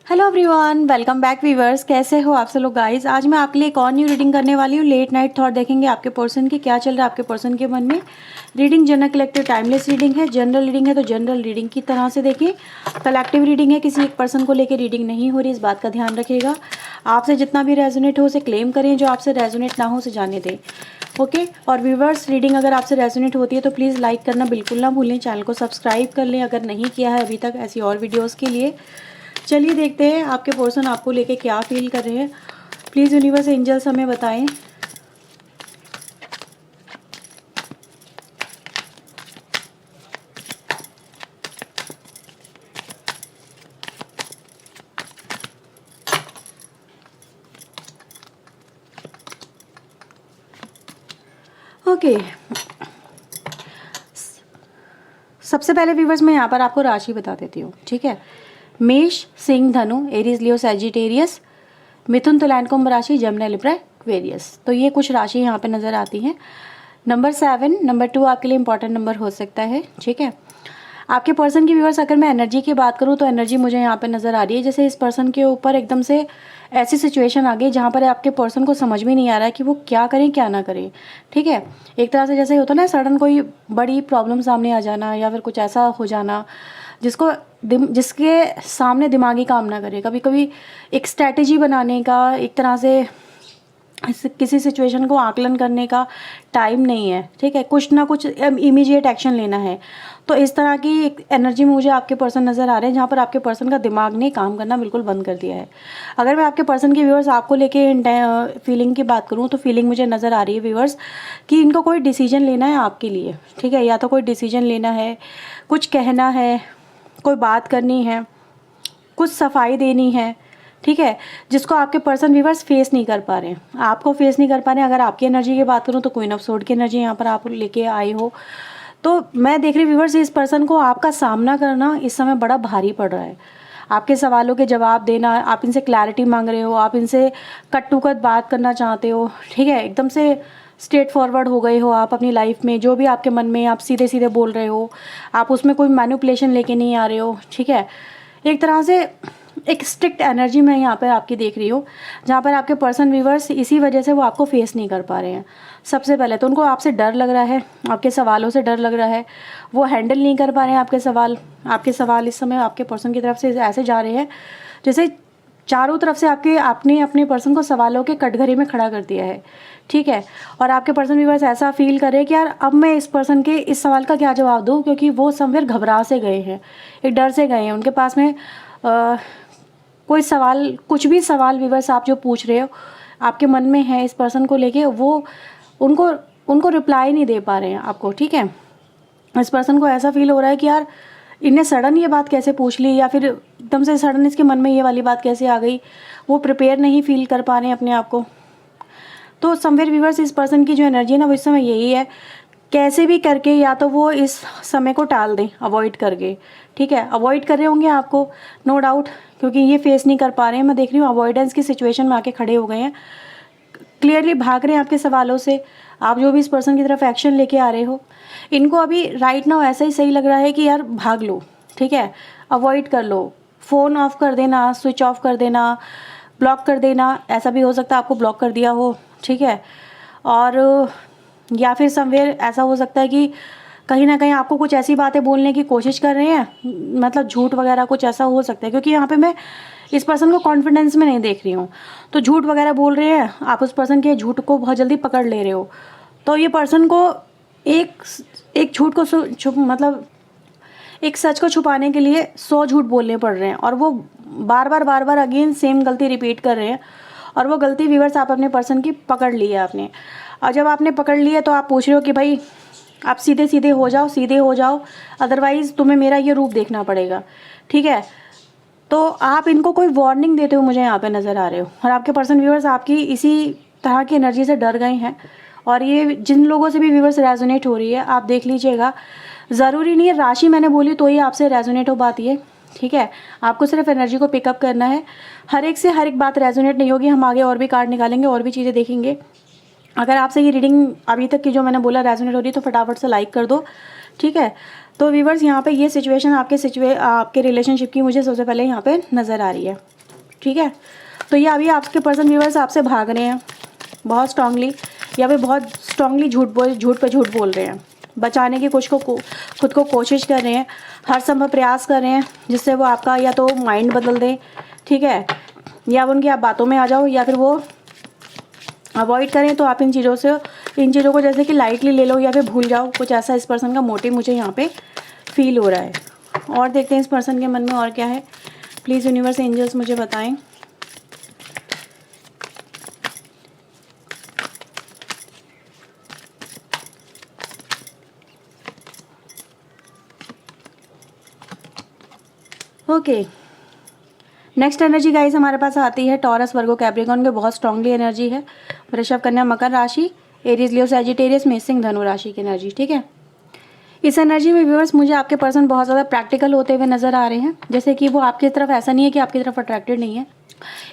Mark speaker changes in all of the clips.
Speaker 1: Hello everyone, welcome back viewers. कैसे हो आप सब लोग गाइस। आज मैं आपके लिए एक और न्यू रीडिंग करने वाली हूँ। लेट नाइट थॉट देखेंगे आपके पर्सन की क्या चल रहा है आपके पर्सन के मन में। Reading general collective timeless reading है। जनरल रीडिंग है तो जनरल रीडिंग की तरह से देखिए। कलेक्टिव रीडिंग है, किसी एक पर्सन को लेकर रीडिंग नहीं हो रही, इस बात का ध्यान रखिएगा। आपसे जितना भी रेजोनेट हो उसे क्लेम करें, जो आपसे रेजोनेट ना हो उसे जाने दें। ओके। और व्यूवर्स, रीडिंग अगर आपसे रेजोनेट होती है तो प्लीज़ लाइक करना बिल्कुल ना भूलें। चैनल को सब्सक्राइब कर लें अगर नहीं किया है अभी तक ऐसी और वीडियोज़ के लिए। चलिए देखते हैं आपके पर्सन आपको लेके क्या फील कर रहे हैं। प्लीज़ यूनिवर्स एंजल्स हमें बताएं। ओके, सबसे पहले व्यूवर्स मैं यहाँ पर आपको राशि बता देती हूँ, ठीक है। मेष, सिंह, धनु, एरीज, लियो, सैजिटेरियस, मिथुन, तुला, कुंभ राशि, जमनी, लिब्रा, एक्वेरियस। तो ये कुछ राशि यहाँ पे नज़र आती हैं। नंबर 7, नंबर 2 आपके लिए इंपॉर्टेंट नंबर हो सकता है, ठीक है। आपके पर्सन की व्यूअर्स, अगर मैं एनर्जी की बात करूँ तो एनर्जी मुझे यहाँ पे नज़र आ रही है जैसे इस पर्सन के ऊपर एकदम से ऐसी सिचुएशन आ गई जहाँ पर आपके पर्सन को समझ में नहीं आ रहा है कि वो क्या करें क्या ना करें, ठीक है। एक तरह से जैसे होता है ना, सडन कोई बड़ी प्रॉब्लम सामने आ जाना या फिर कुछ ऐसा हो जाना जिसके सामने दिमागी काम ना करे। कभी कभी एक स्ट्रैटेजी बनाने का, एक तरह से किसी सिचुएशन को आकलन करने का टाइम नहीं है, ठीक है। कुछ ना कुछ इमीडिएट एक्शन लेना है। तो इस तरह की एक एनर्जी में मुझे आपके पर्सन नज़र आ रहे हैं जहाँ पर आपके पर्सन का दिमाग ने काम करना बिल्कुल बंद कर दिया है। अगर मैं आपके पर्सन के व्यूअर्स आपको लेके फीलिंग की बात करूँ तो फीलिंग मुझे नज़र आ रही है व्यूअर्स कि इनको कोई डिसीजन लेना है आपके लिए, ठीक है। या तो कोई डिसीजन लेना है, कुछ कहना है, कोई बात करनी है, कुछ सफाई देनी है, ठीक है, जिसको आपके पर्सन व्यूवर्स फेस नहीं कर पा रहे हैं, आपको फेस नहीं कर पा रहे हैं। अगर आपकी एनर्जी की बात करूँ तो क्वीन ऑफ सोर्ड की एनर्जी यहाँ पर आप लेके आए हो। तो मैं देख रही व्यूवर्स, इस पर्सन को आपका सामना करना इस समय बड़ा भारी पड़ रहा है। आपके सवालों के जवाब देना, आप इनसे क्लैरिटी मांग रहे हो, आप इनसे कट टू कट बात करना चाहते हो, ठीक है। एकदम से स्ट्रेट फॉरवर्ड हो गए हो आप अपनी लाइफ में। जो भी आपके मन में आप सीधे सीधे बोल रहे हो, आप उसमें कोई मैनिपुलेशन लेके नहीं आ रहे हो, ठीक है। एक तरह से एक स्ट्रिक्ट एनर्जी मैं यहाँ पर आपकी देख रही हूँ जहाँ पर आपके पर्सन व्यूवर्स इसी वजह से वो आपको फेस नहीं कर पा रहे हैं। सबसे पहले तो उनको आपसे डर लग रहा है, आपके सवालों से डर लग रहा है, वो हैंडल नहीं कर पा रहे हैं आपके सवाल इस समय आपके पर्सन की तरफ से ऐसे जा रहे हैं जैसे चारों तरफ से आपने अपने पर्सन को सवालों के कटघरे में खड़ा कर दिया है, ठीक है। और आपके पर्सन व्यूवर्स ऐसा फील कर रहे हैं कि यार अब मैं इस पर्सन के इस सवाल का क्या जवाब दूँ, क्योंकि वो समवेयर घबरा से गए हैं, एक डर से गए हैं। उनके पास में कोई सवाल, कुछ भी सवाल व्यूवर्स आप जो पूछ रहे हो आपके मन में है इस पर्सन को लेके, वो उनको रिप्लाई नहीं दे पा रहे हैं आपको, ठीक है। इस पर्सन को ऐसा फील हो रहा है कि यार इन्हें सडन ये बात कैसे पूछ ली, या फिर एकदम से सडन इसके मन में ये वाली बात कैसे आ गई। वो प्रिपेयर नहीं फील कर पा रहे हैं अपने आप को। तो समवेयर व्यूवर्स, इस पर्सन की जो एनर्जी है ना वो इस समय यही है, कैसे भी करके या तो वो इस समय को टाल दें, अवॉइड करके, ठीक है। अवॉइड कर रहे होंगे आपको, नो डाउट, क्योंकि ये फेस नहीं कर पा रहे हैं। मैं देख रही हूँ अवॉइडेंस की सिचुएशन में आके खड़े हो गए हैं, क्लियरली भाग रहे हैं आपके सवालों से। आप जो भी इस पर्सन की तरफ एक्शन लेके आ रहे हो, इनको अभी राइट नाउ ऐसा ही सही लग रहा है कि यार भाग लो, ठीक है, अवॉइड कर लो, फ़ोन ऑफ कर देना, स्विच ऑफ कर देना, ब्लॉक कर देना। ऐसा भी हो सकता है आपको ब्लॉक कर दिया हो, ठीक है। और या फिर समवेयर ऐसा हो सकता है कि कहीं ना कहीं आपको कुछ ऐसी बातें बोलने की कोशिश कर रहे हैं, मतलब झूठ वगैरह कुछ ऐसा हो सकता है, क्योंकि यहाँ पे मैं इस पर्सन को कॉन्फिडेंस में नहीं देख रही हूँ। तो झूठ वगैरह बोल रहे हैं आप, उस पर्सन के झूठ को बहुत जल्दी पकड़ ले रहे हो। तो ये पर्सन को एक झूठ को मतलब एक सच को छुपाने के लिए 100 झूठ बोलने पड़ रहे हैं, और वो बार बार अगेन सेम गलती रिपीट कर रहे हैं। और वो गलती व्यूअर्स आप अपने पर्सन की पकड़ ली है आपने। और जब आपने पकड़ ली है तो आप पूछ रहे हो कि भाई आप सीधे हो जाओ, अदरवाइज़ तुम्हें मेरा ये रूप देखना पड़ेगा, ठीक है। तो आप इनको कोई वार्निंग देते हो मुझे यहाँ पे नज़र आ रहे हो। और आपके पर्सन व्यूअर्स आपकी इसी तरह की एनर्जी से डर गए हैं। और ये जिन लोगों से भी व्यूअर्स रेजोनेट हो रही है, आप देख लीजिएगा, ज़रूरी नहीं है राशि मैंने बोली तो ही आपसे रेजोनेट हो पाती है, ठीक है। आपको सिर्फ एनर्जी को पिकअप करना है। हर एक से हर एक बात रेजोनेट नहीं होगी। हम आगे और भी कार्ड निकालेंगे और भी चीज़ें देखेंगे। अगर आपसे ये रीडिंग अभी तक की जो मैंने बोला रेजोनेट हो रही है तो फटाफट से लाइक कर दो, ठीक है। तो व्यूवर्स, यहाँ पे ये सिचुएशन आपके रिलेशनशिप की मुझे सबसे पहले यहाँ पे नज़र आ रही है। ठीक है। तो ये अभी आपके पर्सन व्यूअर्स आपसे भाग रहे हैं बहुत स्ट्रांगली, या फिर बहुत स्ट्रांगली झूठ पे झूठ बोल रहे हैं, बचाने की खुद को कोशिश कर रहे हैं, हर संभव प्रयास कर रहे हैं जिससे वो आपका या तो माइंड बदल दें, ठीक है, या उनकी आप बातों में आ जाओ, या फिर वो अवॉइड करें। तो आप इन चीज़ों को जैसे कि लाइटली ले लो या फिर भूल जाओ, कुछ ऐसा इस पर्सन का मोटिव मुझे यहाँ पे फील हो रहा है। और देखते हैं इस पर्सन के मन में और क्या है। प्लीज़ यूनिवर्स एंजल्स मुझे बताएं। ओके, नेक्स्ट एनर्जी गाइस हमारे पास आती है टॉरस, वर्गो, कैप्रिकॉर्न के बहुत स्ट्रांगली एनर्जी है। वृषभ, कन्या, मकर राशि, एरीज, लियो, सैजिटेरियस, मेष, सिंह, धनु राशि की एनर्जी, ठीक है। इस एनर्जी में व्यूअर्स मुझे आपके पर्सन बहुत ज़्यादा प्रैक्टिकल होते हुए नजर आ रहे हैं, जैसे कि वो आपकी तरफ, ऐसा नहीं है कि आपकी तरफ अट्रैक्टेड नहीं है।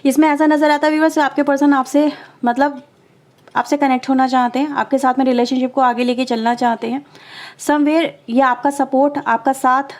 Speaker 1: इसमें ऐसा नजर आता है व्यूअर्स आपके पर्सन आपसे मतलब आपसे कनेक्ट होना चाहते हैं, आपके साथ में रिलेशनशिप को आगे लेके चलना चाहते हैं। समवेयर ये आपका सपोर्ट, आपका साथ,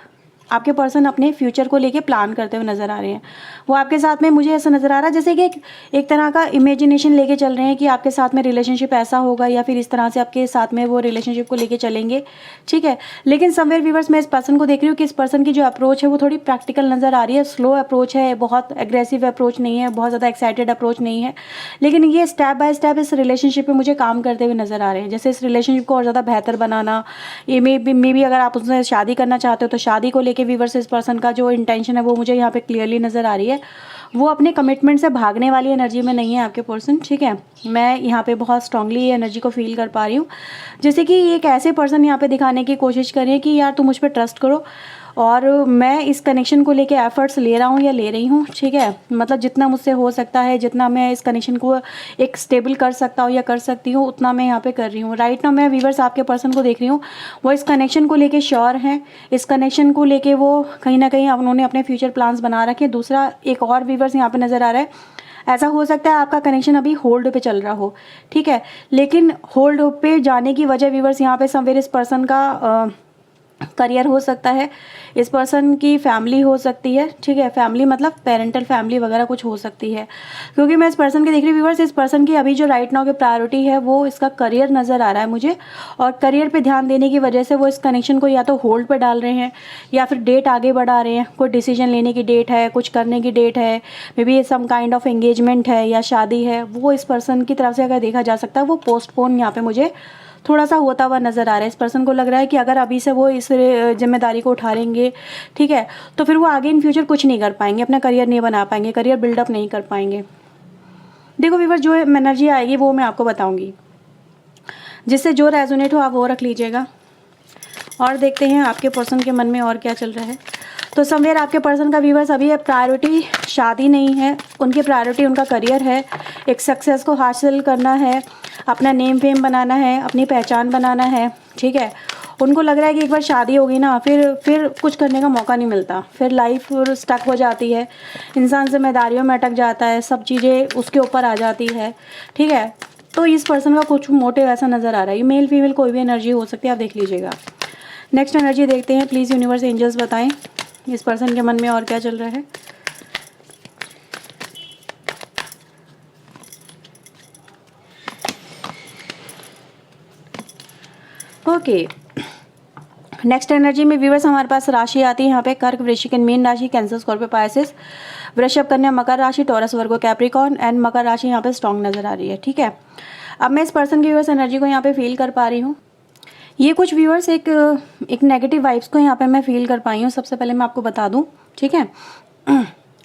Speaker 1: आपके पर्सन अपने फ्यूचर को लेके प्लान करते हुए नज़र आ रहे हैं। वो आपके साथ में, मुझे ऐसा नज़र आ रहा है जैसे कि एक तरह का इमेजिनेशन लेके चल रहे हैं कि आपके साथ में रिलेशनशिप ऐसा होगा, या फिर इस तरह से आपके साथ में वो रिलेशनशिप को लेके चलेंगे, ठीक है। लेकिन समवेयर व्यूअर्स मैं इस पर्सन को देख रही हूँ कि इस पर्सन की जो अप्रोच है वो थोड़ी प्रैक्टिकल नज़र आ रही है, स्लो अप्रोच है, बहुत एग्रेसिव अप्रोच नहीं है, बहुत ज़्यादा एक्साइटेड अप्रोच नहीं है, लेकिन ये स्टेप बाय स्टेप इस रिलेशनशिप में मुझे काम करते हुए नज़र आ रहे हैं। जैसे इस रिलेशनशिप को और ज़्यादा बेहतर बनाना, ये मे बी अगर आप उससे शादी करना चाहते हो तो शादी को लेके व्यूअर्स इस पर्सन का जो इंटेंशन है वो मुझे यहाँ पे क्लियरली नज़र आ रही है। वो अपने कमिटमेंट से भागने वाली एनर्जी में नहीं है आपके पर्सन, ठीक है। मैं यहाँ पे बहुत स्ट्रांगली ये एनर्जी को फील कर पा रही हूँ, जैसे कि एक ऐसे पर्सन यहाँ पे दिखाने की कोशिश करें कि यार तुम मुझ पर ट्रस्ट करो, और मैं इस कनेक्शन को लेके एफर्ट्स ले रहा हूँ या ले रही हूँ, ठीक है। मतलब जितना मुझसे हो सकता है, जितना मैं इस कनेक्शन को एक स्टेबल कर सकता हूँ या कर सकती हूँ, उतना मैं यहाँ पे कर रही हूँ। राइट नाउ मैं व्यूअर्स आपके पर्सन को देख रही हूँ, वो इस कनेक्शन को लेके श्योर हैं, इस कनेक्शन को लेके वो कहीं ना कहीं उन्होंने अपने फ्यूचर प्लान्स बना रखे हैं। दूसरा एक और व्यूअर्स यहाँ पे नज़र आ रहा है, ऐसा हो सकता है आपका कनेक्शन अभी होल्ड पे चल रहा हो, ठीक है, लेकिन होल्ड पे जाने की वजह व्यूअर्स यहाँ पे समवेयर इस पर्सन का करियर हो सकता है, इस पर्सन की फैमिली हो सकती है, ठीक है। फैमिली मतलब पेरेंटल फैमिली वगैरह कुछ हो सकती है, क्योंकि मैं इस पर्सन के देख रही हूँ व्यूअर्स, इस पर्सन की अभी जो राइट नाउ की प्रायोरिटी है वो इसका करियर नज़र आ रहा है मुझे, और करियर पे ध्यान देने की वजह से वो इस कनेक्शन को या तो होल्ड पे डाल रहे हैं या फिर डेट आगे बढ़ा रहे हैं। कोई डिसीजन लेने की डेट है, कुछ करने की डेट है, maybe some kind of engagement है या शादी है, वो इस पर्सन की तरफ से अगर देखा जा सकता है वो पोस्टपोन यहाँ पे मुझे थोड़ा सा होता हुआ नज़र आ रहा है। इस पर्सन को लग रहा है कि अगर अभी से वो इस जिम्मेदारी को उठा लेंगे, ठीक है, तो फिर वो आगे इन फ्यूचर कुछ नहीं कर पाएंगे, अपना करियर नहीं बना पाएंगे, करियर बिल्डअप नहीं कर पाएंगे। देखो व्यूअर्स जो एनर्जी आएगी वो मैं आपको बताऊंगी, जिससे जो रेजोनेट हो आप वो रख लीजिएगा। और देखते हैं आपके पर्सन के मन में और क्या चल रहा है। तो समवेयर आपके पर्सन का व्यूअर्स अभी प्रायोरिटी शादी नहीं है, उनकी प्रायोरिटी उनका करियर है, एक सक्सेस को हासिल करना है, अपना नेम फेम बनाना है, अपनी पहचान बनाना है, ठीक है। उनको लग रहा है कि एक बार शादी होगी ना फिर कुछ करने का मौका नहीं मिलता, फिर लाइफ स्टक हो जाती है, इंसान जिम्मेदारियों में अटक जाता है, सब चीज़ें उसके ऊपर आ जाती है, ठीक है। तो इस पर्सन का कुछ मोटिव ऐसा नज़र आ रहा है, मेल फीमेल कोई भी एनर्जी हो सकती है, आप देख लीजिएगा। नेक्स्ट एनर्जी देखते हैं, प्लीज़ यूनिवर्स एंजल्स बताएं इस पर्सन के मन में और क्या चल रहा है। ओके, नेक्स्ट एनर्जी में व्यूअर्स हमारे पास राशि आती है यहाँ पे कर्क, वृश्चिक, मीन राशि, कैंसर, स्कॉर्पियो, पाइसेस, वृषभ, कन्या, मकर राशि, टॉरस, वर्गो, कैप्रिकॉर्न एंड मकर राशि यहाँ पे स्ट्रॉन्ग नजर आ रही है, ठीक है। अब मैं इस पर्सन की व्यूअर्स एनर्जी को यहाँ पे फील कर पा रही हूँ। ये कुछ व्यूअर्स एक नेगेटिव वाइब्स को यहाँ पे मैं फील कर पाई हूँ, सबसे पहले मैं आपको बता दूँ, ठीक है।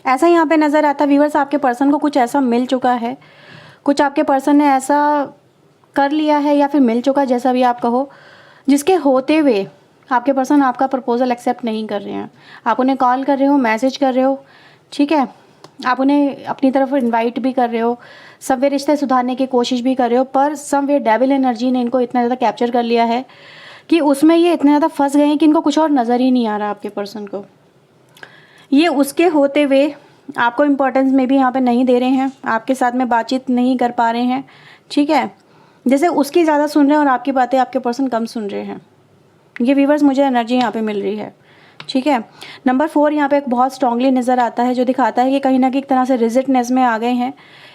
Speaker 1: ऐसा यहाँ पे नज़र आता है व्यूअर्स आपके पर्सन को कुछ ऐसा मिल चुका है, कुछ आपके पर्सन ने ऐसा कर लिया है या फिर मिल चुका, जैसा भी आप कहो, जिसके होते हुए आपके पर्सन आपका प्रपोजल एक्सेप्ट नहीं कर रहे हैं। आप उन्हें कॉल कर रहे हो, मैसेज कर रहे हो, ठीक है, आप उन्हें अपनी तरफ इनवाइट भी कर रहे हो, सब वे रिश्ते सुधारने की कोशिश भी कर रहे हो, पर सब वे डेविल एनर्जी ने इनको इतना ज़्यादा कैप्चर कर लिया है कि उसमें ये इतने ज़्यादा फंस गए हैं कि इनको कुछ और नज़र ही नहीं आ रहा आपके पर्सन को। ये उसके होते हुए आपको इम्पोर्टेंस में भी यहाँ पे नहीं दे रहे हैं, आपके साथ में बातचीत नहीं कर पा रहे हैं, ठीक है। जैसे उसकी ज़्यादा सुन रहे हैं और आपकी बातें आपके पर्सन कम सुन रहे हैं। ये व्यूअर्स मुझे एनर्जी यहाँ पे मिल रही है, ठीक है। नंबर 4 यहाँ पे एक बहुत स्ट्रांगली नज़र आता है, जो दिखाता है कि कहीं ना कहीं एक तरह से रिजिडनेस में आ गए हैं,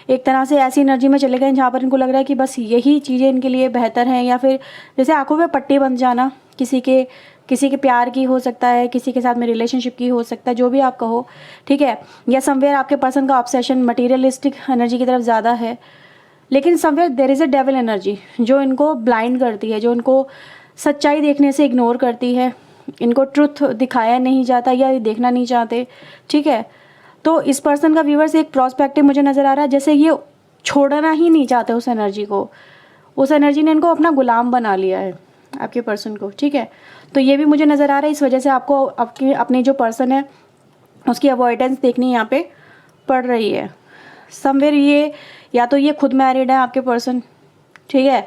Speaker 1: एक तरह से ऐसी एनर्जी में चले गए जहाँ पर इनको लग रहा है कि बस यही चीज़ें इनके लिए बेहतर हैं, या फिर जैसे आंखों पे पट्टी बन जाना, किसी के प्यार की हो सकता है, किसी के साथ में रिलेशनशिप की हो सकता है, जो भी आप कहो, ठीक है। या समवेयर आपके पर्सन का ऑब्सेशन मटीरियलिस्टिक एनर्जी की तरफ ज़्यादा है, लेकिन somewhere there is a devil energy जो इनको ब्लाइंड करती है, जो इनको सच्चाई देखने से इग्नोर करती है, इनको ट्रुथ दिखाया नहीं जाता या ये देखना नहीं चाहते, ठीक है। तो इस पर्सन का व्यूअर्स एक प्रोस्पेक्टिव मुझे नज़र आ रहा है, जैसे ये छोड़ना ही नहीं चाहते उस एनर्जी को, उस एनर्जी ने इनको अपना गुलाम बना लिया है आपके पर्सन को, ठीक है। तो ये भी मुझे नज़र आ रहा है, इस वजह से आपको अपने जो पर्सन है उसकी अवॉइडेंस देखनी यहाँ पे पड़ रही है। समवेयर ये या तो ये खुद मैरिड है आपके पर्सन, ठीक है,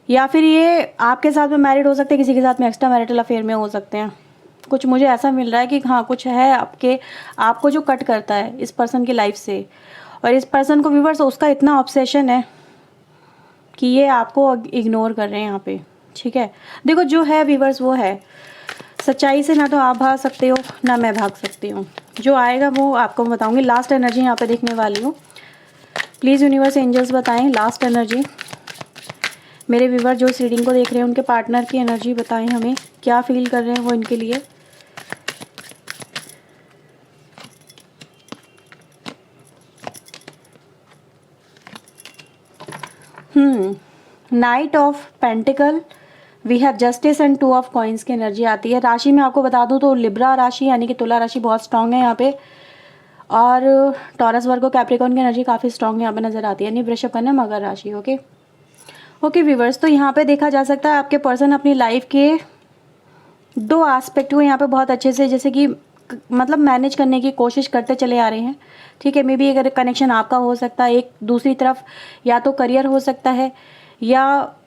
Speaker 1: या फिर ये आपके साथ में मैरिड हो सकते हैं, किसी के साथ में एक्स्ट्रा मैरिटल अफेयर में हो सकते हैं। कुछ मुझे ऐसा मिल रहा है कि हाँ कुछ है आपको जो कट करता है इस पर्सन की लाइफ से, और इस पर्सन को व्यूअर्स उसका इतना ऑब्सेशन है कि ये आपको इग्नोर कर रहे हैं यहाँ पे, ठीक है। देखो जो है व्यूअर्स वो है, सच्चाई से ना तो आप भाग सकते हो ना मैं भाग सकती हूँ, जो आएगा वो आपको बताऊँगी। लास्ट एनर्जी यहाँ पे देखने वाली हूँ, प्लीज़ यूनिवर्स एंजल्स बताएं लास्ट एनर्जी। मेरे व्यूअर जो इस रीडिंग को देख रहे हैं उनके पार्टनर की एनर्जी बताएं हमें, क्या फील कर रहे हैं वो इनके लिए। Knight of pentacle, we have justice and 2 of coins की एनर्जी आती है। राशि में आपको बता दूं तो लिब्रा राशि यानी कि तुला राशि बहुत स्ट्रांग है यहाँ पे, और टॉरस वर्गो कैप्रिकॉर्न की एनर्जी काफ़ी स्ट्रांग यहाँ पे नज़र आती है, यानी वृषभ कन्या मकर राशि। ओके व्यूवर्स, तो यहाँ पे देखा जा सकता है आपके पर्सन अपनी लाइफ के 2 एस्पेक्ट को यहाँ पे बहुत अच्छे से जैसे कि मतलब मैनेज करने की कोशिश करते चले आ रहे हैं, ठीक है। मे बी अगर कनेक्शन आपका हो सकता है, एक दूसरी तरफ या तो करियर हो सकता है, या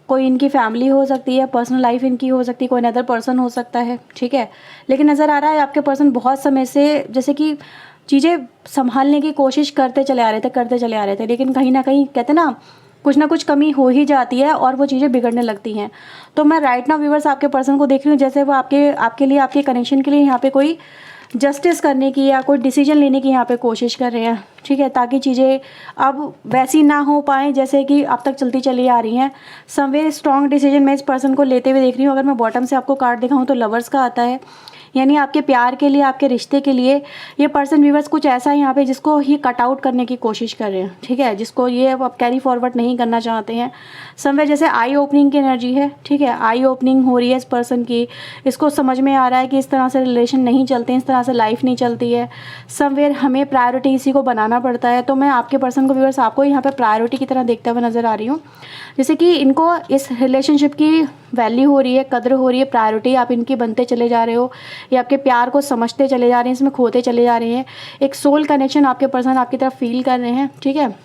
Speaker 1: कोई इनकी फैमिली हो सकती है, पर्सनल लाइफ इनकी हो सकती है, कोई अदर पर्सन हो सकता है, ठीक है। लेकिन नज़र आ रहा है आपके पर्सन बहुत समय से जैसे कि चीज़ें संभालने की कोशिश करते चले आ रहे थे, लेकिन कहीं ना कहीं कहते ना कुछ कमी हो ही जाती है और वो चीज़ें बिगड़ने लगती हैं। तो मैं राइट नाउ व्यूअर्स आपके पर्सन को देख रही हूँ जैसे वो आपके लिए, आपके कनेक्शन के लिए यहाँ पे कोई जस्टिस करने की या कोई डिसीजन लेने की यहाँ पे कोशिश कर रहे हैं, ठीक है, ताकि चीज़ें अब वैसी ना हो पाएँ जैसे कि अब तक चलती चली आ रही हैं। समवेयर स्ट्रॉन्ग डिसीजन मैं इस पर्सन को लेते हुए देख रही हूँ। अगर मैं बॉटम से आपको कार्ड दिखाऊँ तो लवर्स का आता है, यानी आपके प्यार के लिए, आपके रिश्ते के लिए ये पर्सन व्यूअर्स कुछ ऐसा है यहाँ पे जिसको ये कट आउट करने की कोशिश कर रहे हैं, ठीक है, जिसको ये अब कैरी फॉरवर्ड नहीं करना चाहते हैं। समवेयर जैसे आई ओपनिंग की एनर्जी है, ठीक है, आई ओपनिंग हो रही है इस पर्सन की, इसको समझ में आ रहा है कि इस तरह से रिलेशन नहीं चलते हैं, इस तरह से लाइफ नहीं चलती है। समवेयर हमें प्रायोरिटी इसी को बनाना पड़ता है। तो मैं आपके पर्सन को व्यूअर्स आपको यहाँ पे प्रायोरिटी की तरह देखते हुए नज़र आ रही हूँ, जैसे कि इनको इस रिलेशनशिप की वैल्यू हो रही है, कदर हो रही है, प्रायोरिटी आप इनकी बनते चले जा रहे हो, या आपके प्यार को समझते चले जा रहे हैं, इसमें खोते चले जा रहे हैं। एक सोल कनेक्शन आपके पर्सन आपकी तरफ फील कर रहे हैं, ठीक है।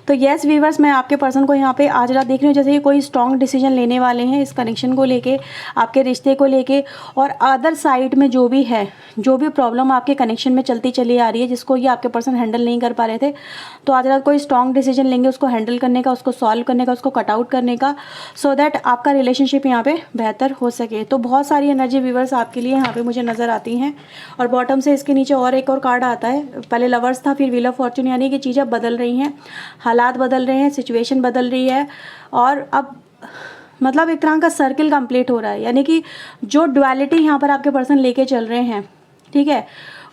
Speaker 1: तो येस व्यूवर्स, मैं आपके पर्सन को यहाँ पे आज रात देख रही हूँ जैसे कि कोई स्ट्रॉन्ग डिसीजन लेने वाले हैं इस कनेक्शन को लेके, आपके रिश्ते को लेके, और अदर साइड में जो भी है, जो भी प्रॉब्लम आपके कनेक्शन में चलती चली आ रही है जिसको ये आपके पर्सन हैंडल नहीं कर पा रहे थे, तो आज रात कोई स्ट्रॉन्ग डिसीजन लेंगे उसको हैंडल करने का, उसको सॉल्व करने का, उसको कट आउट करने का, सो दैट आपका रिलेशनशिप यहाँ पे बेहतर हो सके। तो बहुत सारी एनर्जी व्यूवर्स आपके लिए यहाँ पे मुझे नज़र आती हैं। और बॉटम से इसके नीचे और एक और कार्ड आता है, पहले लवर्स था फिर व्हील ऑफ फॉर्च्यून, यानी कि चीज़ें बदल रही हैं, हालात बदल रहे हैं, सिचुएशन बदल रही है, और अब मतलब एक तरह का सर्किल कंप्लीट हो रहा है, यानी कि जो डुअलिटी यहाँ पर आपके पर्सन लेके चल रहे हैं, ठीक है,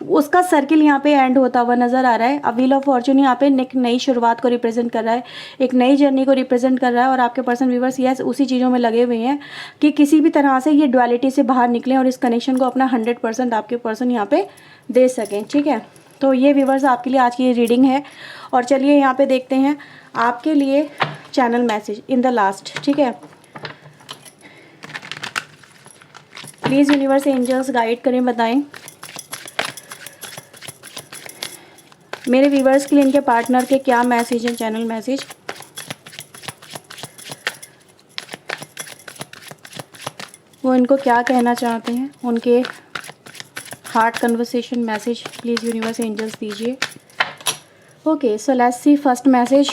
Speaker 1: उसका सर्किल यहाँ पे एंड होता हुआ नज़र आ रहा है। अब व्हील ऑफ फॉर्च्यून यहाँ पे एक नई शुरुआत को रिप्रेजेंट कर रहा है, एक नई जर्नी को रिप्रेजेंट कर रहा है, और आपके पर्सन व्यूवर्स यस उसी चीज़ों में लगे हुए हैं कि किसी भी तरह से ये डुअलिटी से बाहर निकलें और इस कनेक्शन को अपना 100% आपके पर्सन यहाँ पे दे सकें, ठीक है। तो ये व्यूवर्स आपके लिए आज की रीडिंग है। और चलिए यहाँ पे देखते हैं आपके लिए channel message in the last, ठीक है। प्लीज़ यूनिवर्स एंजल्स गाइड करें, बताएं मेरे व्यूवर्स के लिए इनके पार्टनर के क्या मैसेज हैं, चैनल मैसेज। वो इनको क्या कहना चाहते हैं, उनके heart conversation message please universe angels दीजिए। Okay, so let's see first message.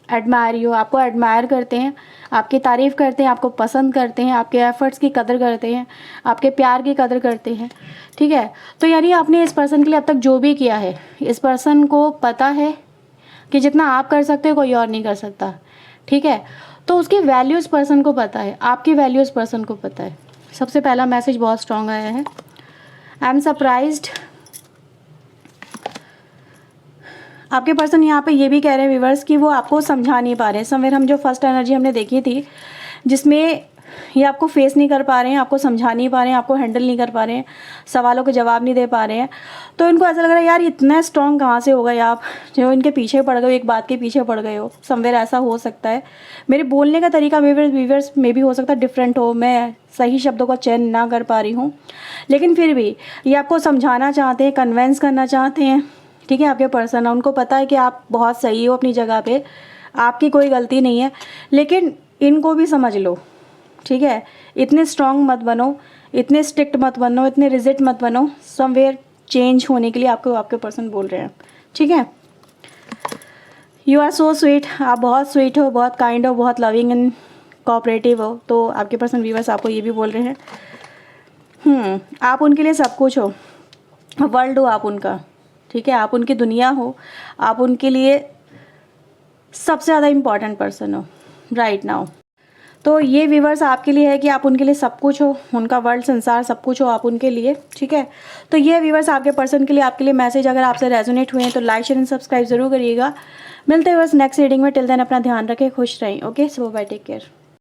Speaker 1: Admire you, आपको एडमायर करते हैं, आपकी तारीफ़ करते हैं, आपको पसंद करते हैं, आपके एफ़र्ट्स की कदर करते हैं, आपके प्यार की कदर करते हैं, ठीक है। तो यानी आपने इस पर्सन के लिए अब तक जो भी किया है, इस पर्सन को पता है कि जितना आप कर सकते हो कोई और नहीं कर सकता, ठीक है। तो उसकी वैल्यू इस पर्सन को पता है, आपकी वैल्यू इस पर्सन को पता है। सबसे पहला मैसेज बहुत स्ट्रॉन्ग आया है। I am surprised. आपके पर्सन यहाँ पे ये भी कह रहे हैं व्यूअर्स कि वो आपको समझा नहीं पा रहे हैं। समवेयर हम जो फर्स्ट एनर्जी हमने देखी थी जिसमें ये आपको फेस नहीं कर पा रहे हैं, आपको समझा नहीं पा रहे हैं, आपको हैंडल नहीं कर पा रहे हैं, सवालों के जवाब नहीं दे पा रहे हैं, तो इनको ऐसा लग रहा है यार इतना स्ट्रॉन्ग कहाँ से हो गए आप, जो इनके पीछे पड़ गए हो, एक बात के पीछे पड़ गए हो। समवेयर ऐसा हो सकता है। मेरे बोलने का तरीका व्यूअर्स में भी हो सकता है डिफरेंट हो, मैं सही शब्दों का चयन ना कर पा रही हूँ, लेकिन फिर भी ये आपको समझाना चाहते हैं, कन्वेंस करना चाहते हैं, ठीक है। आपके पर्सन है, उनको पता है कि आप बहुत सही हो अपनी जगह पे, आपकी कोई गलती नहीं है, लेकिन इनको भी समझ लो, ठीक है। इतने स्ट्रॉन्ग मत बनो, इतने स्ट्रिक्ट मत बनो, इतने रिजिड मत बनो। समवेयर चेंज होने के लिए आपको आपके पर्सन बोल रहे हैं, ठीक है। यू आर सो स्वीट, आप बहुत स्वीट हो, बहुत काइंड हो, बहुत लविंग एंड कोऑपरेटिव हो। तो आपके पर्सन व्यूअर्स आपको ये भी बोल रहे हैं आप उनके लिए सब कुछ हो, वर्ल्ड हो आप उनका, ठीक है। आप उनकी दुनिया हो, आप उनके लिए सबसे ज़्यादा इम्पॉर्टेंट पर्सन हो राइट नाउ। तो ये व्यूअर्स आपके लिए है कि आप उनके लिए सब कुछ हो, उनका वर्ल्ड संसार सब कुछ हो आप उनके लिए, ठीक है। तो ये व्यूअर्स आपके पर्सन के लिए, आपके लिए मैसेज अगर आपसे रेजोनेट हुए हैं तो लाइक शेयर एंड सब्सक्राइब जरूर करिएगा। मिलते हैं बस नेक्स्ट रीडिंग में। टिल देन अपना ध्यान रखें, खुश रहें। ओके, सो बाय, टेक केयर।